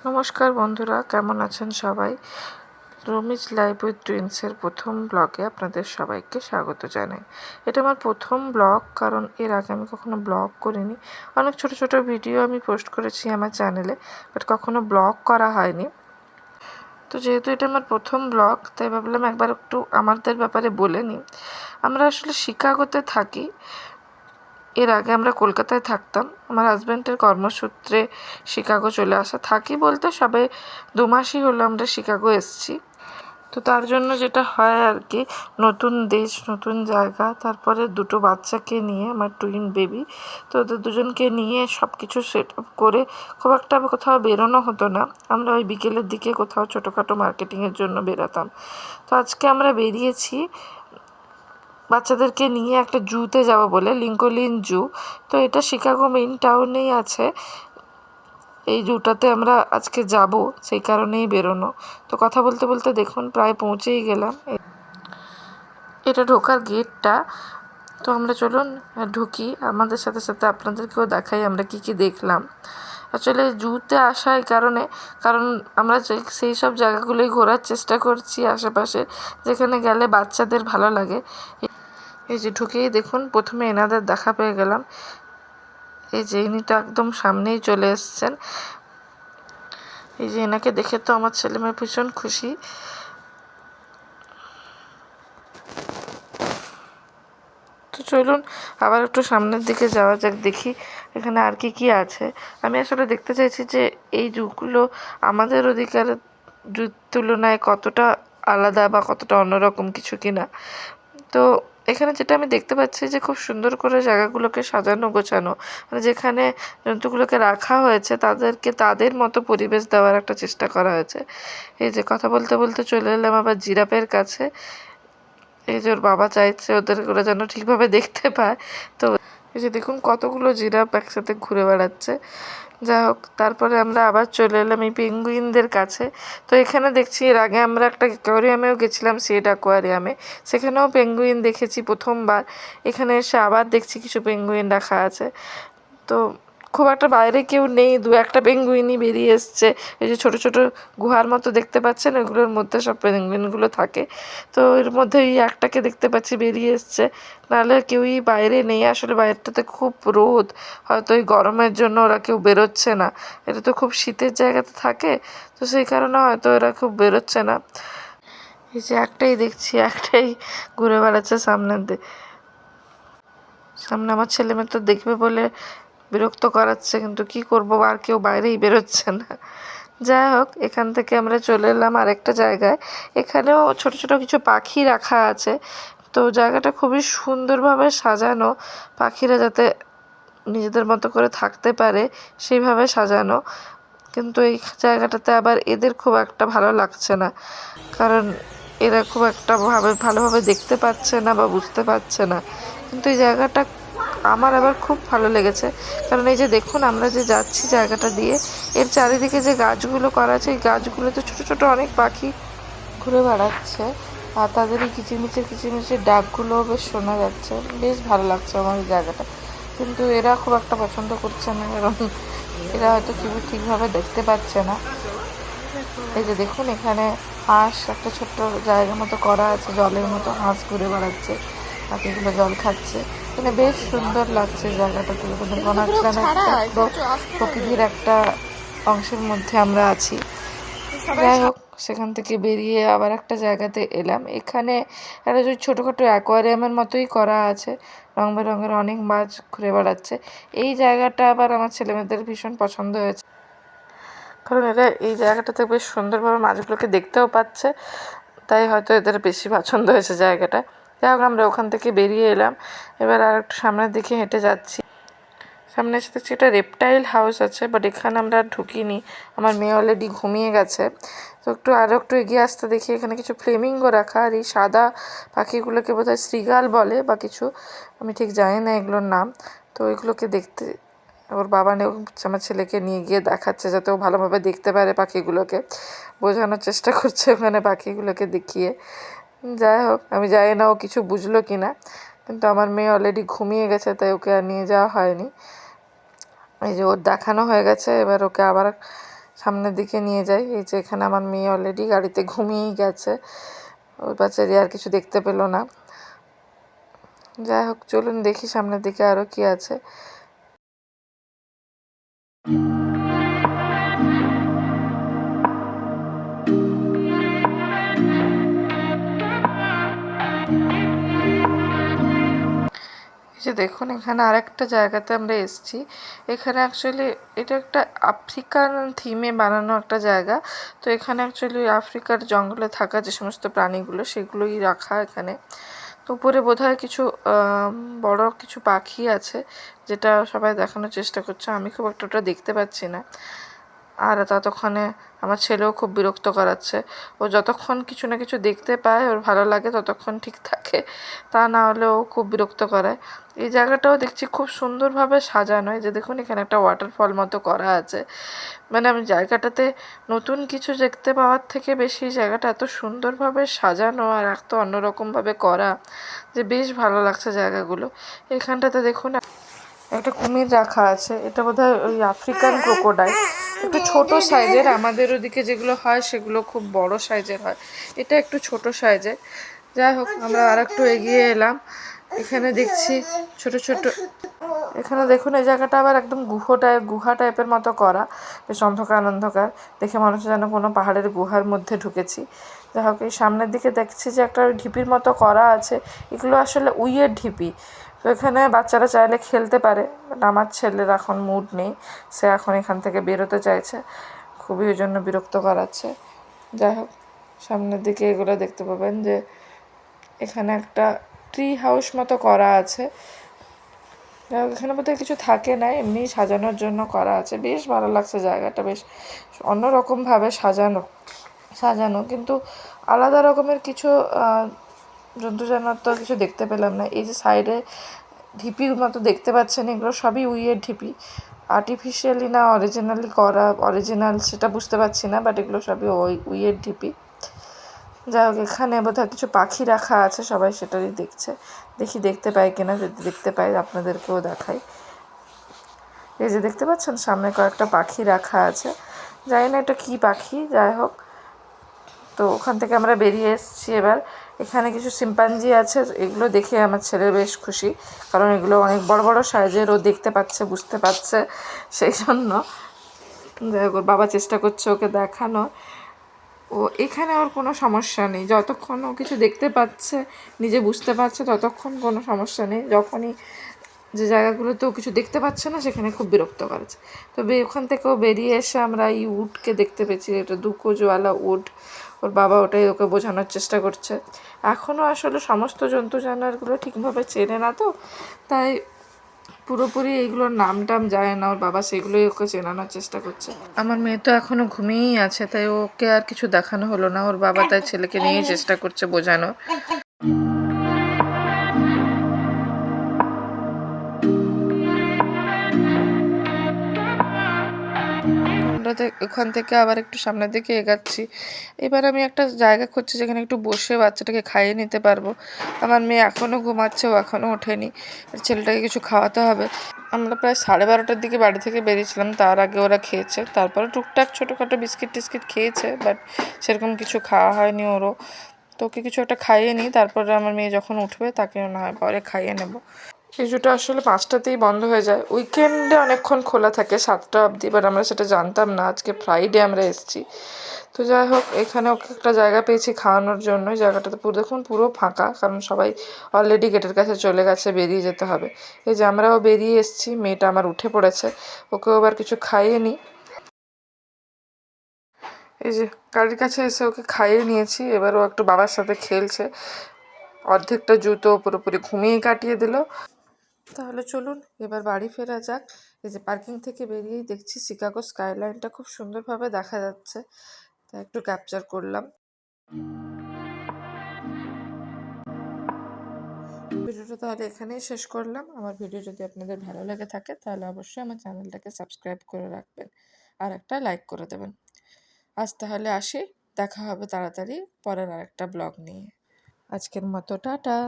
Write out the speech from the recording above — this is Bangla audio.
নমস্কার বন্ধুরা, কেমন আছেন সবাই? রমিজ লাইভ উইথ টুইন্সের প্রথম ব্লগে আপনাদের সবাইকে স্বাগত জানাই। এটা আমার প্রথম ব্লগ, কারণ এর আগে আমি কখনো ব্লগ করিনি। অনেক ছোট ছোট ভিডিও আমি পোস্ট করেছি আমার চ্যানেলে, বাট কখনো ব্লগ করা হয়নি। তো যেহেতু এটা আমার প্রথম ব্লগ, তাই ভাবলাম একবার একটু আমাদের ব্যাপারে বলে নিই। আমরা আসলে শিকাগোতে থাকি। এর আগে আমরা কলকাতায় থাকতাম। আমার হাজব্যান্ডের কর্মসূত্রে শিকাগো চলে আসা। থাকি বলতে সবে 2 মাসই হলো আমরা শিকাগো এসেছি। তো তার জন্য যেটা হয় আর কি, নতুন দেশ, নতুন জায়গা, তারপরে 2টো বাচ্চাকে নিয়ে, আমার টুইন বেবি, তো ওদের দুজনকে নিয়ে সব কিছু সেট আপ করে খুব একটা কোথাও বেরোনো হতো না। আমরা ওই বিকেলের দিকে কোথাও ছোটোখাটো মার্কেটিংয়ের জন্য বেরোতাম। তো আজকে আমরা বেরিয়েছি বাচ্চাদেরকে নিয়ে একটা জুতে যাব বলে, লিঙ্কোলিন জু। তো এটা শিকাগো মেইন টাউনেই আছে। এই জুটাতে আমরা আজকে যাব, সেই কারণেই বেরোনো। তো কথা বলতে বলতে দেখুন প্রায় পৌঁছেই গেলাম। এটা ঢোকার গেটটা। তো আমরা চলুন ঢুকি, আমাদের সাথে সাথে আপনাদেরকেও দেখাই আমরা কি কি দেখলাম। আসলে জুতে আসা এই কারণ আমরা সেই সব জায়গাগুলোই ঘোরার চেষ্টা করছি আশেপাশে, যেখানে গেলে বাচ্চাদের ভালো লাগে। এই যে ঢুকেই দেখুন প্রথমে এনাদের দেখা পেয়ে গেলাম। এই যে ইনিটা একদম সামনেই চলে এসছেন। এই যে এনাকে দেখে তো আমার ছেলেমেয়ে ভীষণ খুশি। তো চলুন আবার একটু সামনের দিকে যাওয়া যাক, দেখি এখানে আর কি কি আছে। আমি আসলে দেখতে চাইছি যে এই জুগুলো আমাদের ওদিকের জুর তুলনায় কতটা আলাদা বা কতটা অন্যরকম কিছু কিনা। তো এখানে যেটা আমি দেখতে পাচ্ছি যে খুব সুন্দর করে জায়গাগুলোকে সাজানো গোছানো, মানে যেখানে জন্তুগুলোকে রাখা হয়েছে তাদেরকে তাদের মতো পরিবেশ দেওয়ার একটা চেষ্টা করা হয়েছে। এই যে কথা বলতে বলতে চলে এলাম আবার জিরাফের কাছে। এই যে ওর বাবা চাইছে ওরা যেন ঠিকভাবে দেখতে পায়। তো এই যে দেখুন কতগুলো জিরাফ একসাথে ঘুরে বেড়াচ্ছে। যাই হোক, তারপরে আমরা আবার চলে এলাম এই পেঙ্গুইনদের কাছে। তো এখানে দেখছি এর আগে আমরা একটা অ্যাকোয়ারিয়ামেও গেছিলাম, সিড অ্যাকোয়ারিয়ামে, সেখানেও পেঙ্গুইন দেখেছি প্রথমবার। এখানে এসে আবার দেখছি কিছু পেঙ্গুইন রাখা আছে। তো খুব একটা বাইরে কেউ নেই, 2-1টা পেঙ্গুইনই বেরিয়ে এসছে। এই যে ছোটো ছোটো গুহার মতো দেখতে পাচ্ছেন, ওগুলোর মধ্যে সব পেঙ্গুইনগুলো থাকে। তো এর মধ্যে এই একটাকে দেখতে পাচ্ছি বেরিয়ে এসছে, নাহলে কেউই বাইরে নেই। আসলে বাইরেটাতে খুব রোদ, হয়তো এই গরমের জন্য ওরা কেউ বেরোচ্ছে না। এটা তো খুব শীতের জায়গাতে থাকে, তো সেই কারণে হয়তো এরা খুব বেরোচ্ছে না। এই যে একটাই দেখছি, একটাই ঘুরে বেড়াচ্ছে সামনে। আমার ছেলেমেয়ে তো দেখবে বলে বিরক্ত করাচ্ছে, কিন্তু কি করবো, আর কেউ বাইরেই বেরোচ্ছে না। যাই হোক, এখান থেকে আমরা চলে এলাম আরেকটা জায়গায়। এখানেও ছোট ছোট কিছু পাখি রাখা আছে। তো জায়গাটা খুবই সুন্দরভাবে সাজানো, পাখিরা যাতে নিজেদের মতো করে থাকতে পারে সেইভাবে সাজানো। কিন্তু এই জায়গাটাতে আবার এদের খুব একটা ভালো লাগছে না, কারণ এরা খুব একটা ভালোভাবে দেখতে পাচ্ছে না বা বুঝতে পারছে না। কিন্তু এই জায়গাটা আমার আবার খুব ভালো লেগেছে, কারণ এই যে দেখুন আমরা যে যাচ্ছি জায়গাটা দিয়ে, এর চারিদিকে যে গাছগুলো করা আছে, এই গাছগুলোতে ছোটো ছোটো অনেক পাখি ঘুরে বেড়াচ্ছে, আর তাদের এই কিচিরমিচির ডাকগুলোও বেশ শোনা যাচ্ছে। বেশ ভালো লাগছে আমার এই জায়গাটা। কিন্তু এরা খুব একটা পছন্দ করছে না, কারণ এরা হয়তো ঠিকভাবে দেখতে পাচ্ছে না। এই যে দেখুন এখানে হাঁস, একটা ছোট্ট জায়গার মতো করা আছে, জলের মতো হাঁস ঘুরে বেড়াচ্ছে, পাখিগুলো জল খাচ্ছে। এখানে বেশ সুন্দর লাগছে জায়গাটাতে, মনে হচ্ছে একদম প্রকৃতির একটা অংশের মধ্যে আমরা আছি। যাই হোক, সেখান থেকে বেরিয়ে আবার একটা জায়গাতে এলাম। এখানে একটা যে ছোটোখাটো অ্যাকোয়ারিয়ামের মতোই করা আছে, রং বেরঙের অনেক মাছ ঘুরে বেড়াচ্ছে। এই জায়গাটা আবার আমার ছেলেমেয়েদের ভীষণ পছন্দ হয়েছে, কারণ এরা এই জায়গাটাতে বেশ সুন্দরভাবে মাছগুলোকে দেখতেও পাচ্ছে, তাই হয়তো এদের বেশি পছন্দ হয়েছে জায়গাটা। যাই হোক, আমরা ওখান থেকে বেরিয়ে এলাম। এবার আর একটু সামনের দিকে হেঁটে যাচ্ছি। সামনে এসে দেখছি একটা রেপটাইল হাউস আছে, বাট এখানে আমরা আর ঢুকিনি, আমার মেয়ে অলরেডি ঘুমিয়ে গেছে। তো আরও একটু এগিয়ে আসতে দেখি এখানে কিছু ফ্লেমিঙ্গো রাখা, আর এই সাদা পাখিগুলোকে বোধহয় শ্রীগাল বলে বা কিছু, আমি ঠিক জানি না এগুলোর নাম। তো এগুলোকে দেখতে ওর বাবা আমার ছেলেকে নিয়ে গিয়ে দেখাচ্ছে, যাতে ও ভালোভাবে দেখতে পারে পাখিগুলোকে, বোঝানোর চেষ্টা করছে ওখানে পাখিগুলোকে দেখিয়ে। যাই হোক, আমি জানি না ও কিছু বুঝলো কি না, কিন্তু আমার মেয়ে অলরেডি ঘুমিয়ে গেছে, তাই ওকে আর নিয়ে যাওয়া হয়নি। এই যে ওর দেখানো হয়ে গেছে, এবার ওকে আবার সামনের দিকে নিয়ে যাই। এই যে এখানে আমার মেয়ে অলরেডি গাড়িতে ঘুমিয়েই গেছে, ওই বাচ্চারি আর কিছু দেখতে পেলো না। যাই হোক, চলুন দেখি সামনের দিকে আরও কি আছে। যে দেখুন, এখানে আরেকটা জায়গাতে আমরা এসেছি। এখানে অ্যাকচুয়ালি এটা একটা আফ্রিকান থিমে বানানো একটা জায়গা। তো এখানে অ্যাকচুয়ালি আফ্রিকার জঙ্গলে থাকা যে সমস্ত প্রাণীগুলো সেগুলোই রাখা এখানে। তো উপরে বোধহয় কিছু বড় কিছু পাখি আছে, যেটা সবাই দেখানোর চেষ্টা করছে। আমি খুব একটা ওটা দেখতে পাচ্ছি না। আর ততক্ষণে আমার ছেলেও খুব বিরক্ত করাচ্ছে। ও যতক্ষণ কিছু না কিছু দেখতে পায়, ওর ভালো লাগে, ততক্ষণ ঠিক থাকে, তা না হলে ও খুব বিরক্ত করায়। এই জায়গাটাও দেখছি খুব সুন্দরভাবে সাজানো। এই যে দেখুন, এখানে একটা ওয়াটারফল মতো করা আছে। মানে আমি জায়গাটাতে নতুন কিছু দেখতে পাওয়ার থেকে বেশি জায়গাটা এত সুন্দরভাবে সাজানো আর এত অন্যরকমভাবে করা যে বেশ ভালো লাগছে জায়গাগুলো। এখানটাতে দেখুন একটা কুমির রাখা আছে। এটা বোধহয় ওই আফ্রিকান ক্রোকোডাইল, একটু ছোট সাইজের। আমাদের ওদিকে যেগুলো হয় সেগুলো খুব বড় সাইজের হয়, এটা একটু ছোট সাইজের। যাই হোক, আমরা আর একটু এগিয়ে এলাম। এখানে দেখছি ছোট ছোট, এখানে দেখুন এই জায়গাটা আবার একদম গুহা টাইপের মতো করা, বেশ অন্ধকার অন্ধকার, দেখে মনে হচ্ছে যেন কোনো পাহাড়ের গুহার মধ্যে ঢুকেছি। যাই হোক, এই সামনের দিকে দেখছি যে একটা ঢিপির মতো করা আছে। এগুলো আসলে উইয়ের ঢিপি। তো এখানে বাচ্চারা চাইলে খেলতে পারে, বাট আমার ছেলের এখন মুড নেই, সে এখন এখান থেকে বেরোতে চাইছে, খুবই ওই জন্য বিরক্ত করাচ্ছে। যাই হোক, সামনের দিকে এগুলো দেখতে পাবেন যে এখানে একটা ট্রি হাউস মতো করা আছে। এখানে বোধহয় কিছু থাকে না, এমনি সাজানোর জন্য করা আছে। বেশ ভালো লাগছে জায়গাটা, বেশ অন্যরকমভাবে সাজানো কিন্তু আলাদা রকমের কিছু জন্তু জানোয়ার তো কিছু দেখতে পেলাম না। এই যে সাইডে ঢিপির মতো দেখতে পাচ্ছেন, এগুলো সবই উইয়ের ঢিপি, আর্টিফিশিয়ালি না অরিজিনালি করা, অরিজিনাল সেটা বুঝতে পারছি না, বাট এগুলো সবই উইয়ের ঢিপি। যাই হোক, এখানে বোধহয় কিছু পাখি রাখা আছে, সবাই সেটারই দেখছে। দেখি দেখতে পাই কিনা, যদি দেখতে পাই আপনাদেরকেও দেখাই। এই যে দেখতে পাচ্ছেন সামনে কয়েকটা পাখি রাখা আছে, জানি না এটা কী পাখি। যাই হোক, তো ওখান থেকে আমরা বেরিয়ে এসেছি। এবার এখানে কিছু শিম্পাঞ্জি আছে, এগুলো দেখে আমার ছেলে বেশ খুশি, কারণ এগুলো অনেক বড় বড় সাইজের, ও দেখতে পাচ্ছে, বুঝতে পারছে, সেই জন্য যাই হোক ওর বাবা চেষ্টা করছে ওকে দেখানো। ও এখানে ওর কোনো সমস্যা নেই, যতক্ষণ ও কিছু দেখতে পাচ্ছে, নিজে বুঝতে পারছে, ততক্ষণ কোনো সমস্যা নেই। যখনই যে জায়গাগুলোতেও কিছু দেখতে পাচ্ছে না, সেখানে খুব বিরক্ত করেছে। তবে ওখান থেকেও বেরিয়ে এসে আমরা এই উডকে দেখতে পেয়েছি, এটা দুকোজওয়ালা উড। ওর বাবা ওটাই ওকে বোঝানোর চেষ্টা করছে। এখনও আসলে সমস্ত জন্তু জানোয়ারগুলো ঠিকভাবে চেনে না, তো তাই পুরোপুরি এইগুলোর নাম টাম যায় না। ওর বাবা সেগুলোই ওকে চেনানোর চেষ্টা করছে। আমার মেয়ে তো এখনও ঘুমিয়েই আছে, তাই ওকে আর কিছু দেখানো হলো না। ওর বাবা তাই ছেলেকে নিয়েই চেষ্টা করছে বোঝানো। আমরা ওখান থেকে আবার একটু সামনের দিকে এগাচ্ছি। এবার আমি একটা জায়গা খুঁজছি যেখানে একটু বসে বাচ্চাটাকে খাইয়ে নিতে পারবো। আমার মেয়ে এখনও ঘুমাচ্ছে, ও এখনও ওঠেনি, ছেলেটাকে কিছু খাওয়াতে হবে। আমরা প্রায় 12:30টার দিকে বাড়ি থেকে বেরিয়েছিলাম, তার আগে ওরা খেয়েছে। তারপরে টুকটাক ছোটোখাটো বিস্কিট টিস্কিট খেয়েছে, বাট সেরকম কিছু খাওয়া হয়নি ওরও। তো ওকে কিছু একটা খাইয়ে নিই, তারপরে আমার মেয়ে যখন উঠবে তাকে না হয় পরে খাইয়ে নেব। এই জুটা আসলে 5টাতেই বন্ধ হয়ে যায়, উইকেন্ডে অনেকক্ষণ খোলা থাকে 7টা অবধি, বাট আমরা সেটা জানতাম না। আজকে ফ্রাইডে আমরা এসেছি। তো যাই হোক, এখানে ওকে একটা জায়গা পেয়েছি খাওয়ানোর জন্য। জায়গাটাতে পুরো দেখুন পুরো ফাঁকা, কারণ সবাই অলরেডি গেটের কাছে চলে গেছে, বেরিয়ে যেতে হবে। এই যে আমরাও বেরিয়ে এসেছি, মেয়েটা আমার উঠে পড়েছে, ওকেও আবার কিছু খাইয়ে নিই। এই যে গাড়ির কাছে এসে ওকে খাইয়ে নিয়েছি, এবার ও একটু বাবার সাথে খেলছে। অর্ধেকটা জুতো পুরোপুরি ঘুমিয়ে কাটিয়ে দিল। তাহলে চলুন এবার বাড়ি ফেরা যাক। এই যে পার্কিং থেকে বেরিয়েই দেখছি শিকাগো স্কাইলাইনটা খুব সুন্দরভাবে দেখা যাচ্ছে, তাই একটু ক্যাপচার করলাম। ভিডিওটা তাহলে এখানেই শেষ করলাম। আমার ভিডিও যদি আপনাদের ভালো লেগে থাকে তাহলে অবশ্যই আমার চ্যানেলটাকে সাবস্ক্রাইব করে রাখবেন আর একটা লাইক করে দেবেন। আজ তাহলে আসি, দেখা হবে তাড়াতাড়ি পরের আরেকটা ব্লগ নিয়ে। আজকের মতো টাটা।